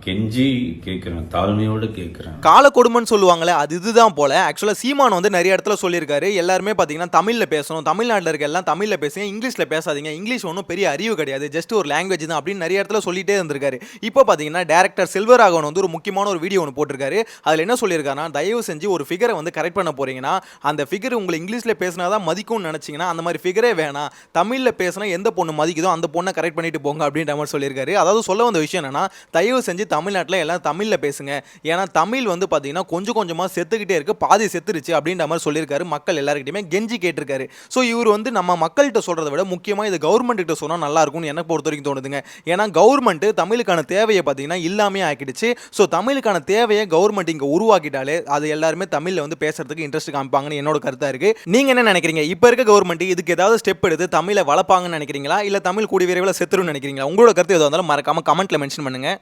கெஞ்சி கேட்குறேன், தாழ்மையோடு கேட்குறேன். கால கொடுமைன்னு சொல்லுவாங்களே, அது இதுதான் போல. ஆக்சுவலாக சீமான் வந்து நிறைய இடத்துல சொல்லியிருக்காரு, எல்லாருமே பார்த்தீங்கன்னா தமிழில் பேசணும், தமிழ்நாட்டில் இருக்க எல்லாம் தமிழில் பேசுங்க, இங்கிலீஷில் பேசாதீங்க, இங்கிலீஷ் ஒன்றும் பெரிய அறிவு கிடையாது, ஜஸ்ட் ஒரு லாங்குவேஜ் தான் அப்படின்னு நிறைய இடத்துல சொல்லிட்டே இருந்திருக்காரு. இப்போ பார்த்தீங்கன்னா டேரக்டர் செல்வராகவன் வந்து ஒரு முக்கியமான ஒரு வீடியோ ஒன்று போட்டிருக்காரு. அதில் என்ன சொல்லியிருக்காருன்னா, தயவு செஞ்சு ஒரு ஃபிகரை வந்து கரெக்ட் பண்ண போறீங்கன்னா அந்த ஃபிகர் உங்களை இங்கிலீஷில் பேசினா தான் மதிக்கும்னு நினச்சிங்கன்னா அந்த மாதிரி ஃபிகரே வேணாம், தமிழில் பேசினா எந்த பொண்ணு மதிக்குதோ அந்த பொண்ணை கரெக்ட் பண்ணிட்டு போங்க அப்படின்ற மாதிரி சொல்லியிருக்காரு. அதாவது சொல்ல வந்த விஷயம் என்னன்னா, தயவு செஞ்சு தமிழ்நாட்டில் எல்லாம் தமிழில் பேசுங்க, ஏன்னா தமிழ் வந்து பார்த்தீங்கன்னா கொஞ்சம் கொஞ்சமாக செத்துக்கிட்டே இருக்கு, பாதி செத்துருச்சு அப்படின்ற மாதிரி சொல்லியிருக்காரு. மக்கள் எல்லாருக்கிட்டையுமே கெஞ்சி கேட்டிருக்காரு. ஸோ இவர் வந்து நம்ம மக்கள்கிட்ட சொல்கிறத விட முக்கியமாக இது கவர்மெண்ட் கிட்ட சொன்னால் நல்லா இருக்கும்னு எனக்கு பொறுத்த வரைக்கும் தோணுதுங்க. ஏன்னா கவர்மெண்ட் தமிழுக்கான தேவையை பார்த்தீங்கன்னா இல்லாமே ஆக்கிடுச்சு. ஸோ தமிழுக்கான தேவையை கவர்மெண்ட் இங்கே உருவாக்கிட்டாலே அது எல்லாருமே தமிழில் வந்து பேசுறதுக்கு இன்ட்ரெஸ்ட் காமிப்பாங்கன்னு என்னோட கருத்தாக இருக்கு. நீங்கள் என்ன நினைக்கிறீங்க? இப்போ இருக்க கவர்மெண்ட் இதுக்கு ஏதாவது ஸ்டெப் எடுத்து தமிழை வளர்ப்பாங்கன்னு நினைக்கிறீங்களா, இல்லை தமிழ் கூடிய விரைவில் செத்துருன்னு நினைக்கிறீங்களா? உங்களோட கருத்து எதுவாக இருந்தாலும் மறக்காம கமெண்ட்ல மென்ஷன் பண்ணுங்க.